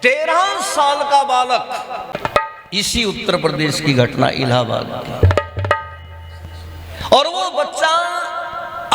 13 साल का बालक, इसी उत्तर प्रदेश की घटना, इलाहाबाद की। और वो बच्चा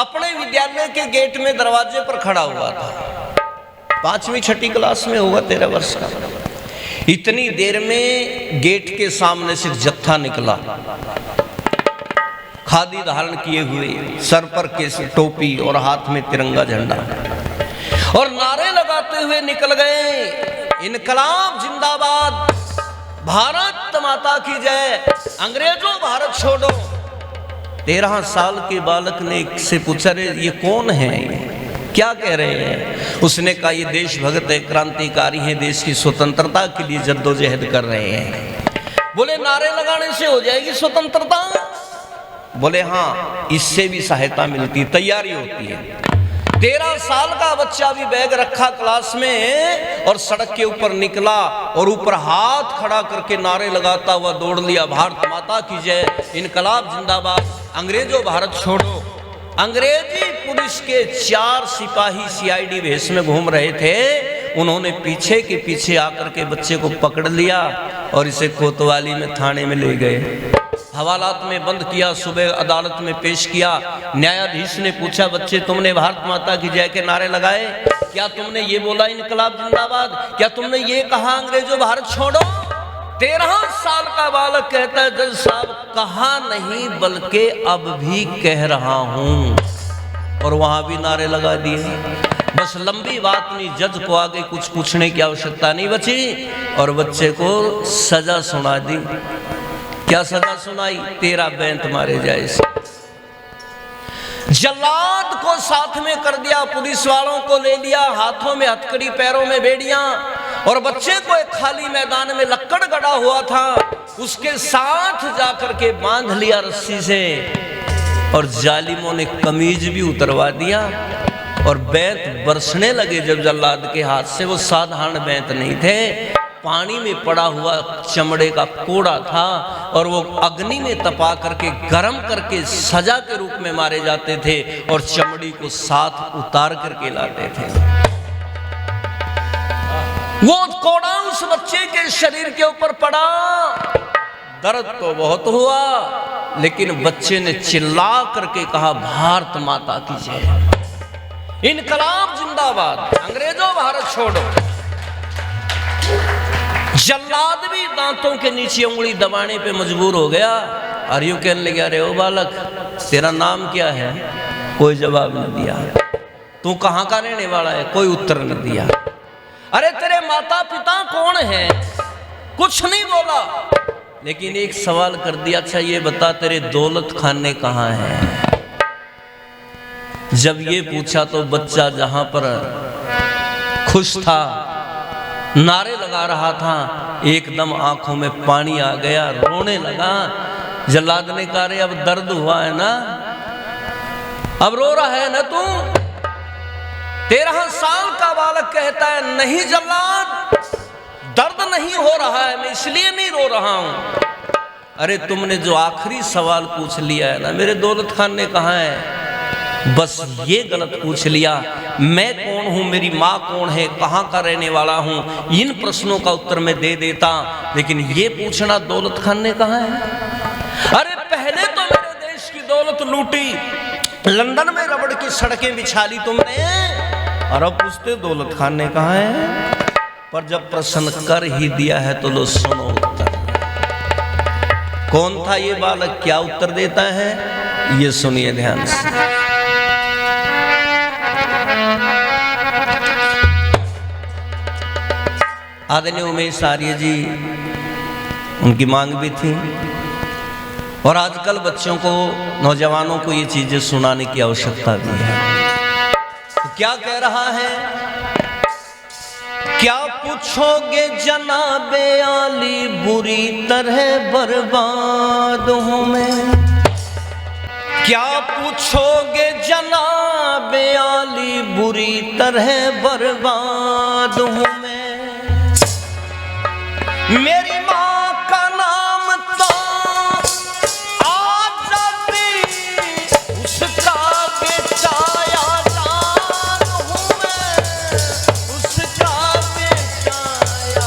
अपने विद्यालय के गेट में दरवाजे पर खड़ा हुआ था। 5वीं 6ठी क्लास में होगा, 13 वर्ष का। इतनी देर में गेट के सामने से जत्था निकला, खादी धारण किए हुए, सर पर केस टोपी और हाथ में तिरंगा झंडा, और नारे लगाते हुए निकल गए, इनकलाब जिंदाबाद, भारत माता की जय, अंग्रेजों भारत छोड़ो। 13 साल के बालक ने से पूछा, रे ये कौन है, क्या कह रहे हैं? उसने कहा ये देशभक्त है, क्रांतिकारी हैं, देश की स्वतंत्रता के लिए जद्दोजहद कर रहे हैं। बोले नारे लगाने से हो जाएगी स्वतंत्रता? बोले हाँ, इससे भी सहायता मिलती, तैयारी होती है। 13 साल का बच्चा भी बैग रखा क्लास में और सड़क के ऊपर निकला और ऊपर हाथ खड़ा करके नारे लगाता हुआ दौड़ लिया, भारत माता की जय, इनकलाब जिंदाबाद, अंग्रेजों भारत छोड़ो। अंग्रेजी पुलिस के 4 सिपाही सीआईडी भेष में घूम रहे थे। उन्होंने पीछे के पीछे आकर के बच्चे को पकड़ लिया और इसे कोतवाली में थाने में ले गए, हवालात में बंद किया, सुबह अदालत में पेश किया। न्यायाधीश ने पूछा, बच्चे तुमने भारत माता की जय के नारे लगाए, क्या तुमने ये बोला इनकलाब जिंदाबाद, क्या तुमने ये कहा अंग्रेजों भारत छोड़ो? 13 साल का बालक कहता है, जज साहब कहा नहीं बल्कि अब भी कह रहा हूं, और वहां भी नारे लगा दिए। बस लंबी बात नहीं, जज को आगे कुछ पूछने की आवश्यकता नहीं बची और बच्चे को सजा सुना दी। क्या सजा सुनाई? 13 बेंत मारे जाए। जल्लाद को साथ में कर दिया, पुलिस वालों को ले लिया, हाथों में हथकड़ी, पैरों में बेड़ियां, और बच्चे को एक खाली मैदान में लक्कड़ गड़ा हुआ था, उसके साथ जाकर के बांध लिया रस्सी से, और जालिमों ने कमीज भी उतरवा दिया और बेंत बरसने लगे जब जल्लाद के हाथ से। वो साधारण बेंत नहीं थे, पानी में पड़ा हुआ चमड़े का कोड़ा था, और वो अग्नि में तपा करके गर्म करके सजा के रूप में मारे जाते थे और चमड़ी को साथ उतार करके लाते थे। वो कोड़ा उस बच्चे के शरीर के ऊपर पड़ा, दर्द तो बहुत हुआ, लेकिन बच्चे ने चिल्ला करके कहा, भारत माता की जय, इनकलाब जिंदाबाद, अंग्रेजों भारत छोड़ो। जल्लाद भी दांतों के नीचे उंगली दबाने पे मजबूर हो गया। और यूं कहने लगे, अरे ओ बालक तेरा नाम क्या है? कोई जवाब न दिया। तू कहाँ का रहने वाला है? कोई उत्तर न दिया। अरे तेरे माता पिता कौन है? कुछ नहीं बोला, लेकिन एक सवाल कर दिया, अच्छा ये बता तेरे दौलत खाने कहाँ है? जब ये पूछा तो बच्चा जहां पर खुश था, नारे लगा रहा था, एकदम आंखों में पानी आ गया, रोने लगा। जल्लाद ने कहा, रे अब दर्द हुआ है ना, अब रो रहा है ना तू? 13 साल का बालक कहता है, नहीं जल्लाद, दर्द नहीं हो रहा है, मैं इसलिए नहीं रो रहा हूं। अरे तुमने जो आखिरी सवाल पूछ लिया है ना, मेरे दौलत खाने कहाँ है, बस ये गलत पूछ लिया। मैं कौन हूं, मेरी माँ कौन है, कहाँ का रहने वाला हूं, इन प्रश्नों का उत्तर मैं दे देता, लेकिन ये पूछना दौलत खाने कहाँ है? अरे पहले तो मेरे देश की दौलत लूटी, लंदन में रबड़ की सड़कें बिछा ली तुमने, और अब पूछते दौलत खाने कहाँ है? पर जब प्रश्न कर ही दिया है तो लो सुनो उत्तर। कौन था ये बालक, क्या उत्तर देता है, ये सुनिए ध्यान से। आदरणीय उमेश आर्य जी, उनकी मांग भी थी, और आजकल बच्चों को, नौजवानों को ये चीजें सुनाने की आवश्यकता भी है। तो क्या कह रहा है? क्या पूछोगे जनाबे आली, बुरी तरह बर्बाद हूं मैं। क्या पूछोगे जनाबे आली, बुरी तरह बर्बाद हूं मैं। मेरी माँ का नाम था आजादी, उसका बेचाया जान हूँ मैं, उसका बेचाया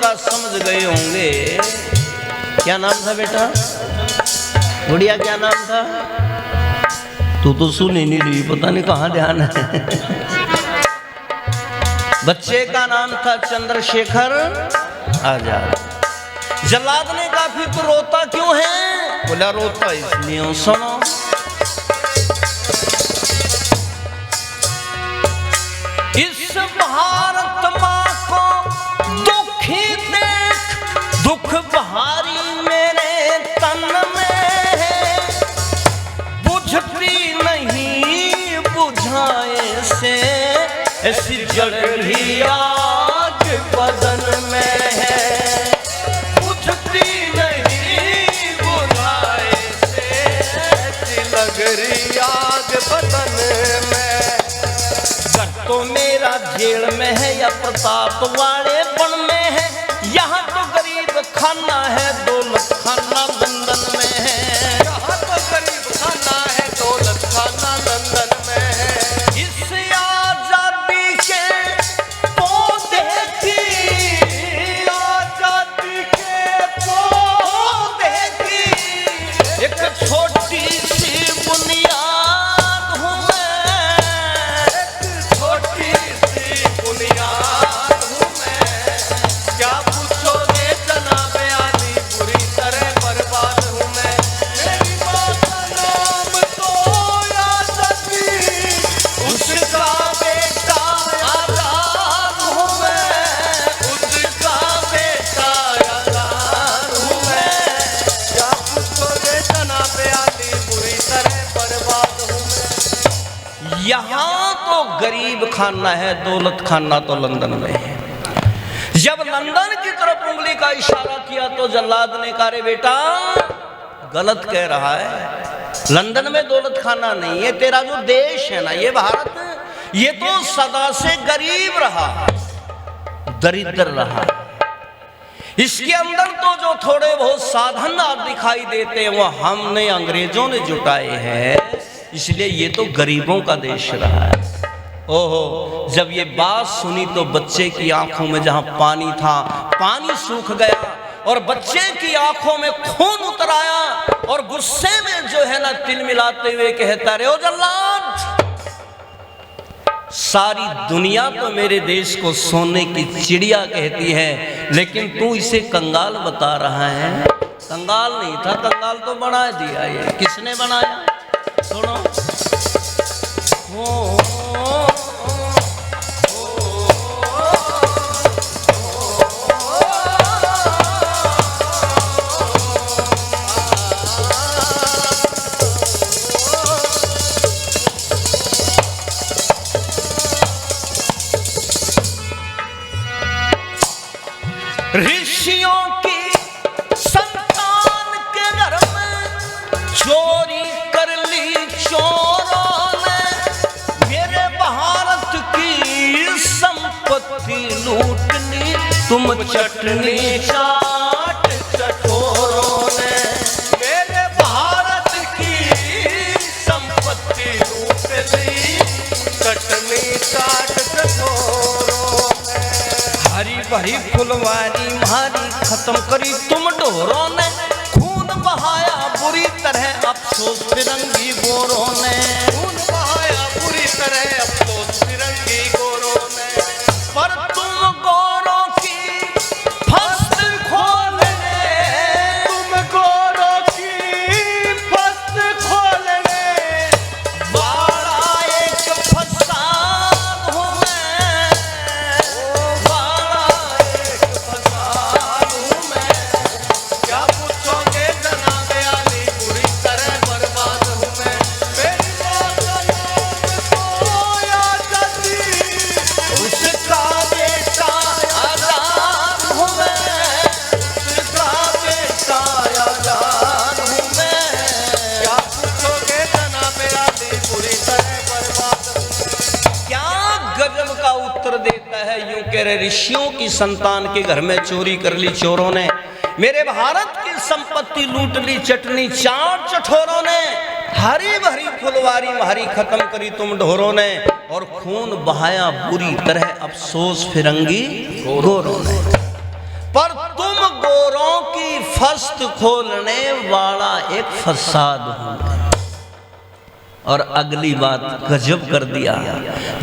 दूसरा समझ गए होंगे। क्या नाम था बेटा? गुड़िया क्या नाम था? तू तो सुन ही नहीं रही, पता नहीं कहाँ ध्यान है। बच्चे का नाम था चंद्रशेखर आजाद। जल्लाद ने कहा फिर तू रोता क्यों है? बोला रोता इसलिए हूं, सुनो। इस भारत माँ को दुखी देख, दुख भारी मेरे तन में है, बुझती नहीं बुझाए से, ऐसी जड़ ही आग बदन में है, बुझती नहीं बुझाए से, ऐसी लग रही आग बदन में। घर तो मेरा जेल में है या प्रताप वाले बन में है, यहाँ तो गरीब खाना है, दौलत खाना लंदन में है, यहाँ तो गरीब खाना है, दौलत खाना लंदन में है। इस आजादी के पौधे की, आजादी के पौधे की एक छोटी सी बुनियाद हूँ मैं, एक छोटी सी बुनियाद हूँ मैं। क्या पूछोगे जनाबे आली, बुरी तरह बर्बाद हूँ मैं। मेरी माँ का नाम तो आजादी, उसका बेटा आजाद हूँ मैं, उसका बेटा आजाद हूँ मैं। क्या पूछोगे जनाबे आली, बुरी तरह बर्बाद हूँ मैं। यहाँ तो गरीब खाना है, दौलत खाना तो लंदन में है। जब लंदन की तरफ उंगली का इशारा किया तो जल्लाद ने कहा रे बेटा गलत कह रहा है, लंदन में दौलत खाना नहीं है, तेरा जो देश है ना ये भारत, ये तो सदा से गरीब रहा, दरिद्र रहा। इसके अंदर तो जो थोड़े बहुत साधन आप दिखाई देते हैं वो हमने अंग्रेजों ने जुटाए हैं, इसलिए ये तो गरीबों का देश रहा है। ओहो, जब ये बात सुनी तो बच्चे की आंखों में जहां पानी था पानी सूख गया, और बच्चे की आंखों में खून उतर आया, और गुस्से में जो है ना तिल मिलाते हुए कहता रहे, ओ जल्लाद, सारी दुनिया तो मेरे देश को सोने की चिड़िया कहती है, लेकिन तू इसे कंगाल बता रहा है। कंगाल नहीं था, कंगाल तो बना दिया। ये किसने बनाया? सुनो। ऋषियों की संतान के घर में चोरी कर ली चोरों ने, मेरे भारत की संपत्ति लूट ली तुम चटनी चाट चटोरों ने, मेरे भारत की संपत्ति लूट ली चटनी चाट चटोरों ने। हरी भरी फुलवारी मारी खत्म करी तुम ढोरों ने, खून बहाया बुरी तरह अफसोस फिरंगी गोरों ने, खून बहाया बुरी तरह अफसोस फिरंगी गोरों ने। पर तुम गोरों की फसल खोलने, तुम गोरों की फसल खोलने, बड़ा एक फसाद हूँ मैं, बड़ा एक फसाद हूँ मैं। क्या पूछोगे जनाबे आली, बुरी तरह बर्बाद हूँ मैं। मेरी माँ का नाम तो आजादी, उसका बेटा आजाद हूँ मैं, उसका बेटा आजाद हूँ मैं। क्या पूछोगे जनाबे आली, बुरी तरह बर्बाद हूँ मैं। क्या गजब का उत्तर देता है। यूं कह रहे ऋषियों की संतान के घर में चोरी कर ली चोरों ने, मेरे भारत की संपत्ति लूट ली चटनी चाट चठोरों ने, हरी भरी फुलवारी मारी खत्म करी तुम ढोरों ने, और खून बहाया बुरी तरह अफसोस फिरंगी गोरों ने। पर औरों की फस्त खोलने वाला एक फसाद हूं। और अगली बात गजब कर दिया,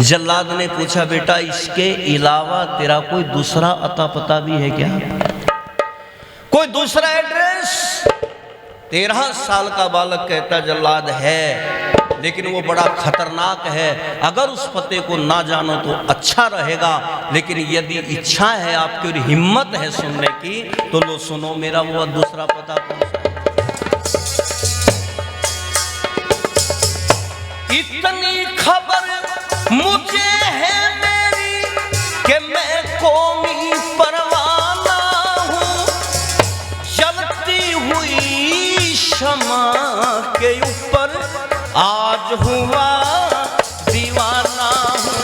जल्लाद ने पूछा बेटा इसके अलावा तेरा कोई दूसरा अता पता भी है क्या, कोई दूसरा एड्रेस? 13 साल का बालक कहता जल्लाद है, लेकिन वो बड़ा खतरनाक है, अगर उस पते को ना जानो तो अच्छा रहेगा, लेकिन यदि इच्छा है आपकी और हिम्मत है सुनने की तो लो सुनो, मेरा वो दूसरा पता कौन सा है। इतनी खबर मुझे है मेरी कि मैं कौमी परवाना हूँ, जलती हुई शमा के ऊपर आज हुआ दीवाना हूँ।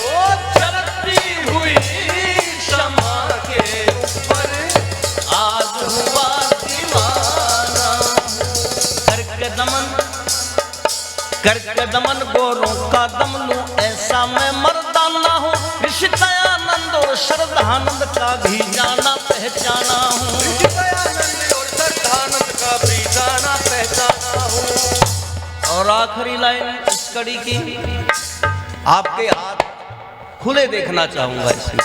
ओ जलती हुई शमा के ऊपर आज हुआ दीवाना। करके दमन गोरों का दम लूं, ऐसा मैं मर्दाना हूँ, ऋषितानंद और श्रद्धानंद का भी जाना पहचाना हूँ, ऋषितानंद और श्रद्धानंद का भी जाना पहचाना हूँ। और आखिरी लाइन इस कड़ी की, आपके हाथ खुले देखना चाहूंगा इसमें,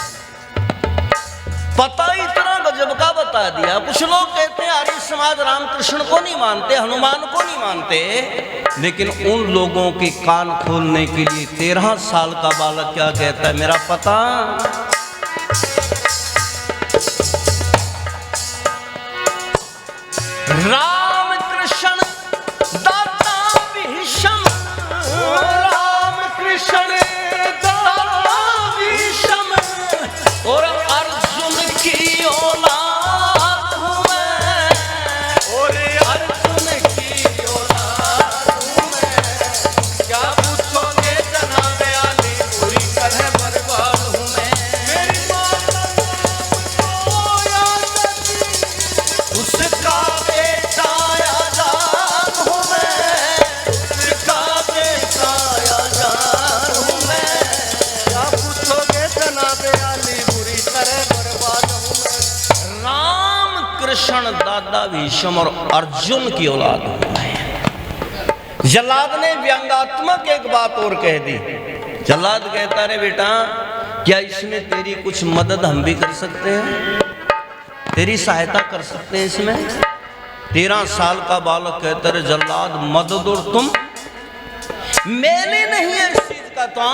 पता इतना गजब का बता दिया। कुछ लोग कहते हैं आर्य समाज रामकृष्ण को नहीं मानते, हनुमान को नहीं मानते, लेकिन उन लोगों के कान खोलने के लिए 13 साल का बालक क्या कहता है, मेरा पता रामकृष्ण दाता भीष्म, रामकृष्ण दाता भीष्म और अर्जुन की औलाद हूं मैं, और अर्जुन की औलाद हूं मैं, क्या पूछोगे जनाबे आली पूरी तरह बर्बाद हूं मैं, मेरी उसका बेटा आजाद हूं मैं, उसका बेटा आजाद हूं मैं, क्या पूछोगे जनाबे आली बुरी तरह बर्बाद हूं मैं। राम कृष्ण दादा भीष्म और अर्जुन की औलाद हूं मैं। जल्लाद ने व्यंगात्मक एक बात और कह दी। जल्लाद कहता रे बेटा क्या इसमें तेरी कुछ मदद हम भी कर सकते हैं, तेरी सहायता कर सकते हैं इसमें? 13 साल का बालक कहता है जल्लाद मदद और तुम, मैंने नहीं है इस चीज का तो,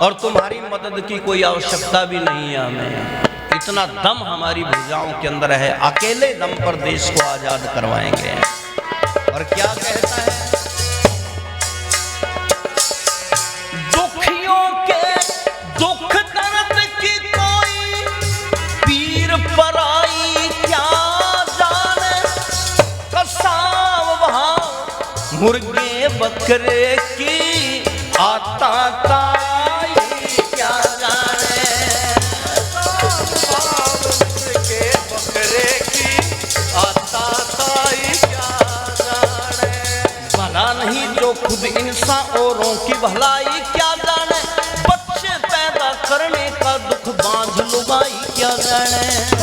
और तुम्हारी मदद की कोई आवश्यकता भी नहीं है हमें, इतना दम हमारी भुजाओं के अंदर है, अकेले दम पर देश को आजाद करवाएंगे। और क्या कहता है, दुखियों के दुख दर्द की कोई पीर पराई क्या जाने, कसाव वहां मुर्गे बकरे की आता ताई क्या जाने, मुर्गे बकरे की आता ताई क्या जाने, भला नहीं जो खुद इंसान औरों की भलाई क्या जाने, बच्चे पैदा करने का दुख बांझ लुगाई क्या जाने।